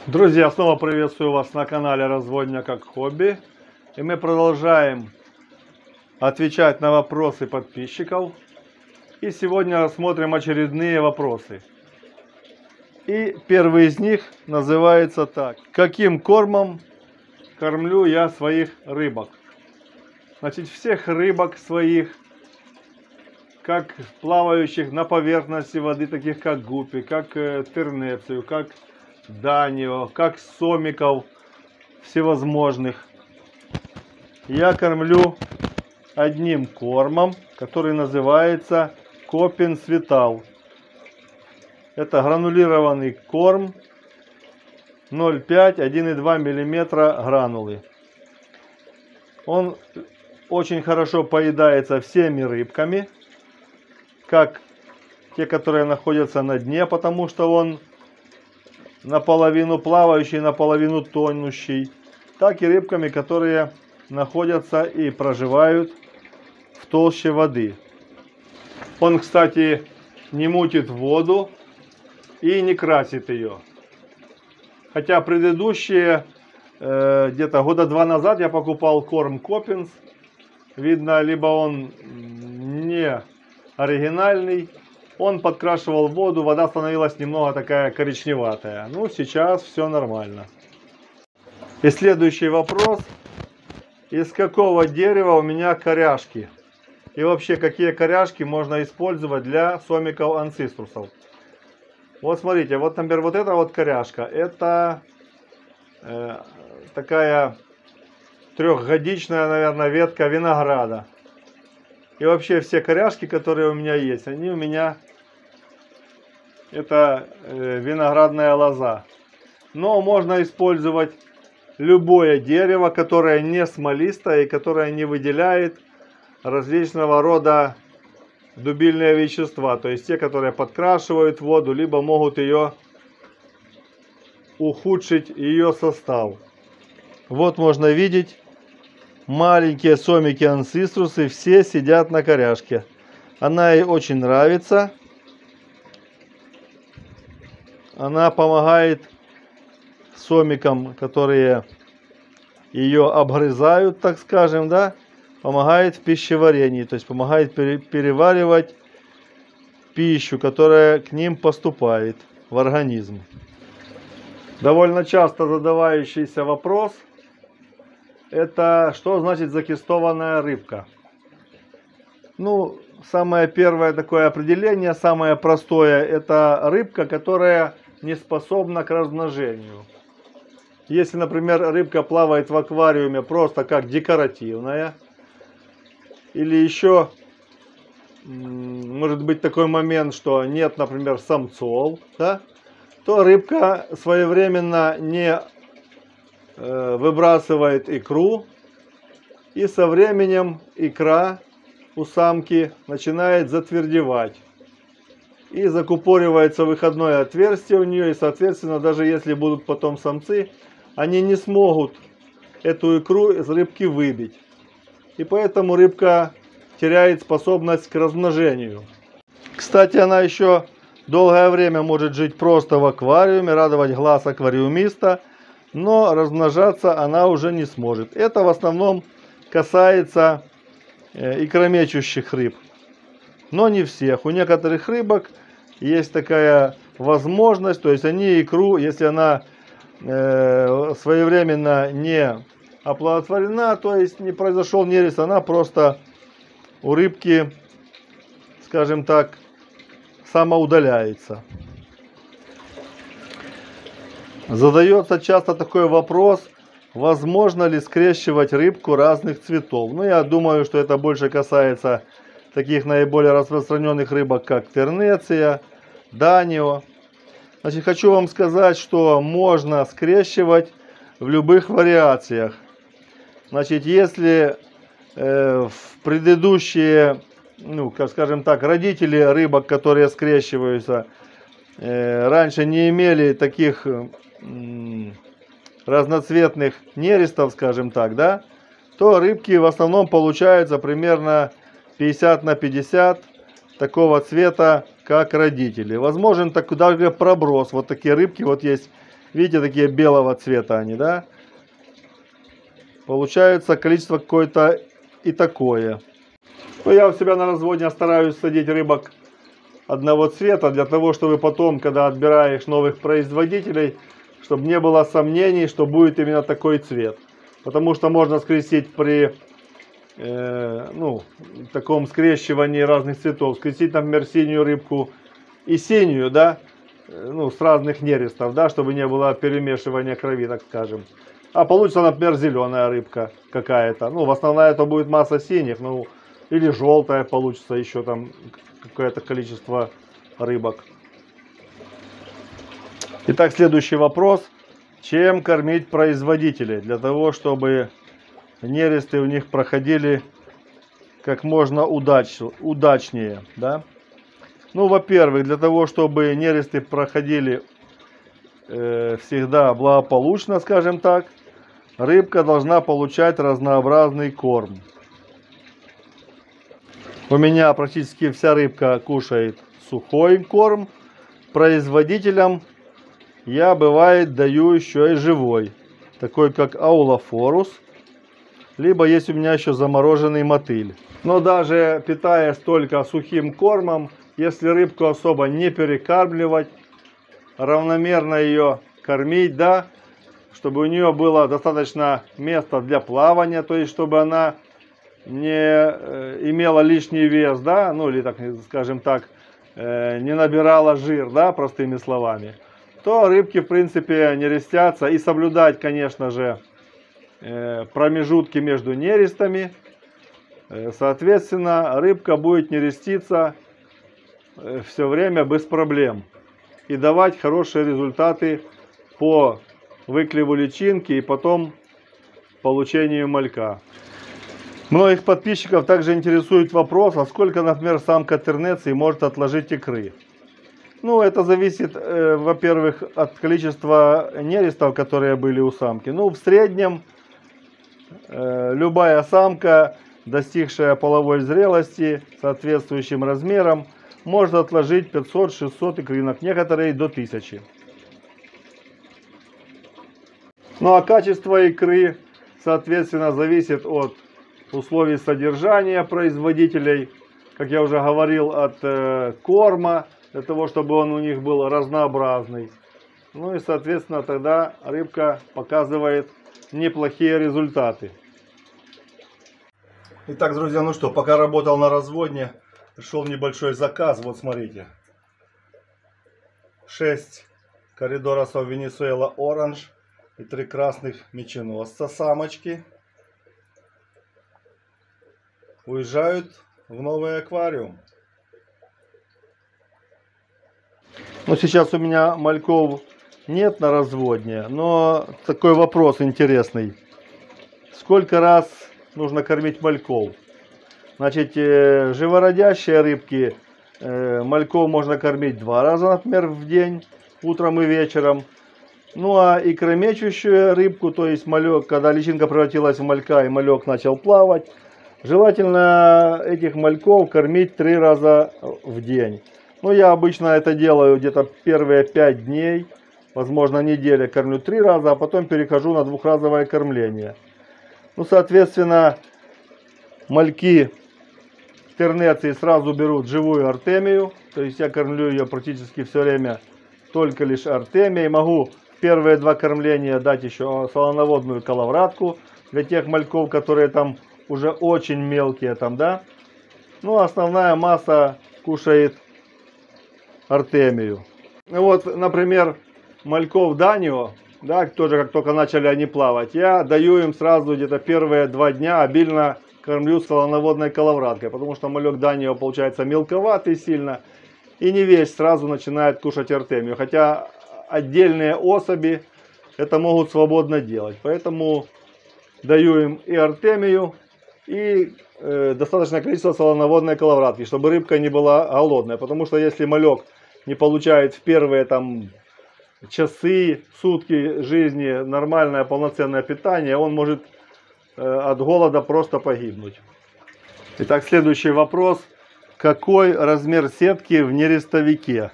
Друзья, снова приветствую вас на канале Разводня как хобби. И мы продолжаем отвечать на вопросы подписчиков. И сегодня рассмотрим очередные вопросы. И первый из них называется так. Каким кормом кормлю я своих рыбок? Значит, всех рыбок своих, как плавающих на поверхности воды, таких как гуппи, как тернецию, как данио, как сомиков всевозможных, я кормлю одним кормом, который называется Копин Светал. Это гранулированный корм 0,5-1,2 мм гранулы. Он очень хорошо поедается всеми рыбками, как те, которые находятся на дне, потому что он наполовину плавающий, наполовину тонущий, так и рыбками, которые находятся и проживают в толще воды. Он, кстати, не мутит воду и не красит ее. Хотя предыдущие, где-то года 2 назад я покупал корм Копинс. Видно, либо он не оригинальный, он подкрашивал воду, вода становилась немного такая коричневатая. Ну, сейчас все нормально. И следующий вопрос. Из какого дерева у меня коряшки? И вообще, какие коряшки можно использовать для сомиков анциструсов? Вот смотрите, вот, например, вот эта вот коряшка. Это такая трехгодичная, наверное, ветка винограда. И вообще все коряшки, которые у меня есть, они у меня это виноградная лоза. Но можно использовать любое дерево, которое не смолистое и которое не выделяет различного рода дубильные вещества. То есть те, которые подкрашивают воду, либо могут ее ухудшить, ее состав. Вот можно видеть. Маленькие сомики анциструсы все сидят на коряшке. Она ей очень нравится. Она помогает сомикам, которые ее обгрызают, так скажем, да, помогает в пищеварении, то есть помогает переваривать пищу, которая к ним поступает в организм. Довольно часто задавающийся вопрос. Это что значит закистованная рыбка? Ну, самое первое такое определение, самое простое, это рыбка, которая не способна к размножению. Если, например, рыбка плавает в аквариуме просто как декоративная, или еще может быть такой момент, что нет, например, самцов, да, то рыбка своевременно не выбрасывает икру, и со временем икра у самки начинает затвердевать. И закупоривается выходное отверстие у нее, и соответственно, даже если будут потом самцы, они не смогут эту икру из рыбки выбить. И поэтому рыбка теряет способность к размножению. Кстати, она еще долгое время может жить просто в аквариуме, радовать глаз аквариумиста, но размножаться она уже не сможет. Это в основном касается икромечущих рыб. Но не всех. У некоторых рыбок есть такая возможность, то есть они икру, если она своевременно не оплодотворена, то есть не произошел нерест, она просто у рыбки, скажем так, самоудаляется. Задается часто такой вопрос, возможно ли скрещивать рыбку разных цветов. Ну, я думаю, что это больше касается таких наиболее распространенных рыбок, как тернеция, данио. Значит, хочу вам сказать, что можно скрещивать в любых вариациях. Значит, если в предыдущие, ну, как скажем так, родители рыбок, которые скрещиваются, раньше не имели таких разноцветных нерестов, скажем так, да, то рыбки в основном получаются примерно 50 на 50 такого цвета, как родители. Возможен такой даже проброс. Вот такие рыбки вот есть Видите, такие белого цвета они, да? Получается количество какое-то и такое. Но я у себя на разводне стараюсь садить рыбок одного цвета, для того, чтобы потом, когда отбираешь новых производителей, чтобы не было сомнений, что будет именно такой цвет. Потому что можно скрестить при таком скрещивании разных цветов. Скрестить, например, синюю рыбку и синюю, да, с разных нерестов, да, чтобы не было перемешивания крови, так скажем. А получится, например, зеленая рыбка какая-то. В основном это будет масса синих, или желтая получится еще там какое-то количество рыбок. Итак, следующий вопрос. Чем кормить производителей для того, чтобы нересты у них проходили как можно удачнее, да? Во-первых, для того, чтобы нересты проходили всегда благополучно, скажем так, рыбка должна получать разнообразный корм. У меня практически вся рыбка кушает сухой корм. Производителям я, бывает, даю еще и живой, такой как аулофорус. Либо есть у меня еще замороженный мотыль. Но даже питаясь только сухим кормом, если рыбку особо не перекармливать, равномерно ее кормить, да, чтобы у нее было достаточно места для плавания, то есть чтобы она не имела лишний вес, да, или так, скажем так, не набирала жир, да, простыми словами, то рыбки в принципе нерестятся. И соблюдать, конечно же, промежутки между нерестами. Соответственно, рыбка будет нереститься все время без проблем и давать хорошие результаты по выклеву личинки и потом получению малька. Многих подписчиков также интересует вопрос, а сколько, например, самка тернеции может отложить икры. Это зависит, во-первых, от количества нерестов, которые были у самки. В среднем любая самка, достигшая половой зрелости соответствующим размером, может отложить 500-600 икринок, некоторые до 1000. А качество икры, соответственно, зависит от условий содержания производителей, как я уже говорил, от корма, для того, чтобы он у них был разнообразный. И, соответственно, тогда рыбка показывает неплохие результаты. Итак, друзья, пока работал на разводне, пришел небольшой заказ. Вот смотрите. 6 коридоросов Венесуэла Оранж и 3 красных меченосца самочки уезжают в новый аквариум. Сейчас у меня мальков нет на разводне, но такой вопрос интересный. Сколько раз нужно кормить мальков? Значит, живородящие рыбки, мальков можно кормить 2 раза, например, в день, утром и вечером. А икромечущую рыбку, то есть малек, когда личинка превратилась в малька и малек начал плавать, желательно этих мальков кормить 3 раза в день. Я обычно это делаю где-то первые 5 дней, возможно, неделя кормлю 3 раза, а потом перехожу на двухразовое кормление. Соответственно, мальки тернеции сразу берут живую артемию, то есть я кормлю ее практически все время только лишь артемией. Могу в первые 2 кормления дать еще солоноводную коловратку для тех мальков, которые там уже очень мелкие там, да. Основная масса кушает артемию. Например, мальков Данио, да, тоже как только начали они плавать, я даю им сразу где-то первые 2 дня обильно кормлю солоноводной коловраткой, потому что малек Данио получается мелковатый сильно и не весь сразу начинает кушать артемию, хотя отдельные особи это могут свободно делать, поэтому даю им и артемию, и достаточное количество солоноводной коловратки, чтобы рыбка не была голодная, потому что если малек не получает в первые часы, сутки жизни нормальное полноценное питание, он может от голода просто погибнуть. Итак, следующий вопрос. Какой размер сетки в нерестовике?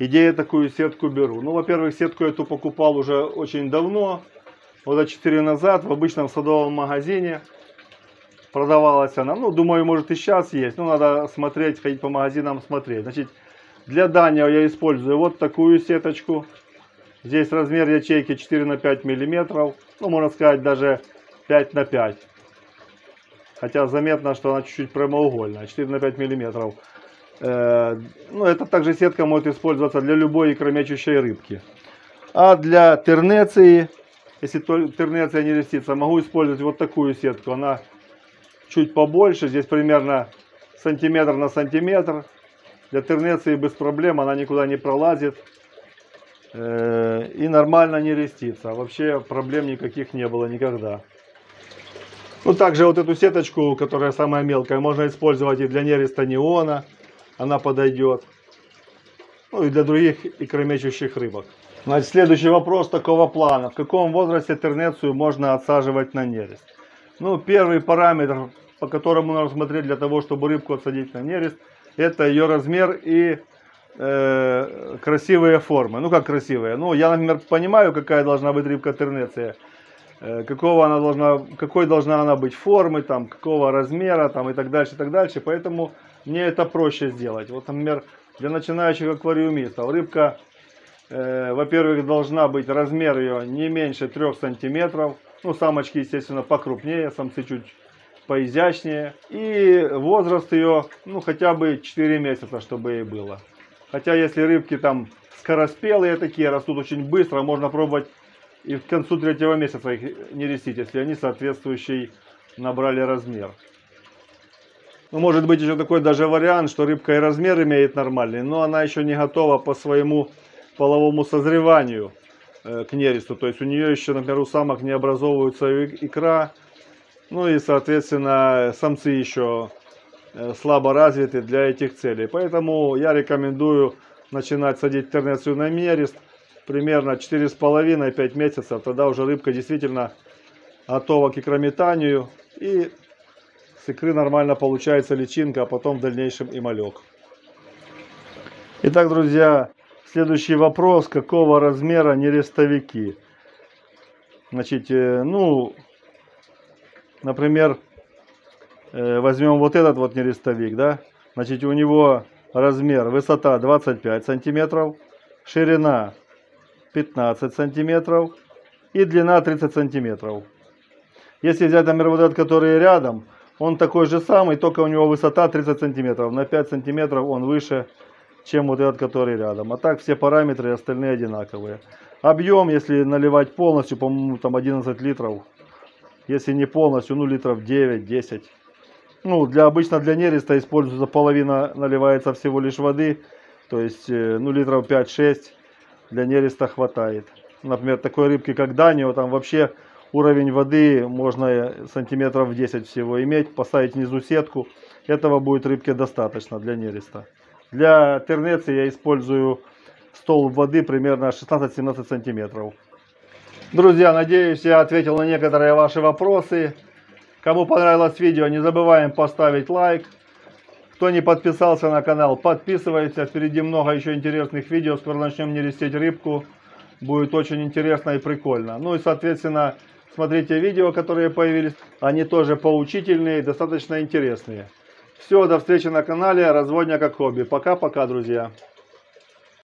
Где я такую сетку беру? Ну, во-первых, сетку эту покупал уже очень давно, года 4 назад, в обычном садовом магазине. Продавалась она, ну, думаю, может и сейчас есть, но надо смотреть, ходить по магазинам, смотреть. Значит, для дальнего я использую вот такую сеточку. Здесь размер ячейки 4 на 5 миллиметров, ну, можно сказать, даже 5 на 5. Хотя заметно, что она чуть-чуть прямоугольная, 4 на 5 миллиметров. Ну, это также сетка может использоваться для любой икромечущей рыбки. А для тернеции, если тернеция не рестится, могу использовать вот такую сетку. Она чуть побольше, здесь примерно сантиметр на сантиметр. Для тернеции без проблем, она никуда не пролазит. И нормально не рестится. Вообще проблем никаких не было никогда. Ну, также вот эту сеточку, которая самая мелкая, можно использовать и для нереста неона. Она подойдет. Ну и для других икромечущих рыбок. Значит, следующий вопрос такого плана. В каком возрасте тернецию можно отсаживать на нерест? Ну, первый параметр, по которому нужно смотреть для того, чтобы рыбку отсадить на нерест, это ее размер и красивые формы. Ну, как красивые? Ну, я, например, понимаю, какая должна быть рыбка тернеция. Какой должна она быть формы, там, какого размера, там, и так дальше, и так дальше. Поэтому мне это проще сделать. Вот, например, для начинающих аквариумистов рыбка, во-первых, должна быть размер ее не меньше 3 сантиметров. Ну, самочки, естественно, покрупнее, самцы чуть поизящнее. И возраст ее, ну, хотя бы 4 месяца, чтобы ей было. Хотя, если рыбки там скороспелые такие, растут очень быстро, можно пробовать и к концу 3-го месяца их не рестить, если они соответствующий набрали размер. Ну, может быть еще такой даже вариант, что рыбка и размер имеет нормальный, но она еще не готова по своему половому созреванию к нересту. То есть у нее еще, например, у самок не образовывается икра. Ну и, соответственно, самцы еще слабо развиты для этих целей. Поэтому я рекомендую начинать садить тернецию на нерест примерно 4,5-5 месяцев. Тогда уже рыбка действительно готова к икрометанию. И с икры нормально получается личинка, а потом в дальнейшем и малек. Итак, друзья, следующий вопрос. Какого размера нерестовики? Значит, ну, например, возьмем вот этот вот нерестовик, да? Значит, у него размер, высота 25 сантиметров, ширина 15 сантиметров и длина 30 сантиметров. Если взять, например, вот этот, который рядом, он такой же самый, только у него высота 30 сантиметров. На 5 сантиметров он выше, чем вот этот, который рядом. А так все параметры остальные одинаковые. Объем, если наливать полностью, по-моему, там 11 литров. Если не полностью, ну литров 9-10. Ну, обычно для нереста используется половина, наливается всего лишь воды. То есть, ну, литров 5-6 для нереста хватает. Например, такой рыбки, как Данио, там вообще уровень воды можно сантиметров 10 всего иметь. Поставить внизу сетку. Этого будет рыбке достаточно для нереста. Для тернеции я использую столб воды примерно 16-17 сантиметров. Друзья, надеюсь, я ответил на некоторые ваши вопросы. Кому понравилось видео, не забываем поставить лайк. Кто не подписался на канал, подписывайтесь. Впереди много еще интересных видео. Скоро начнем нерестить рыбку. Будет очень интересно и прикольно. Ну и, соответственно, смотрите видео, которые появились. Они тоже поучительные и достаточно интересные. Все, до встречи на канале Разводня как хобби. Пока-пока, друзья.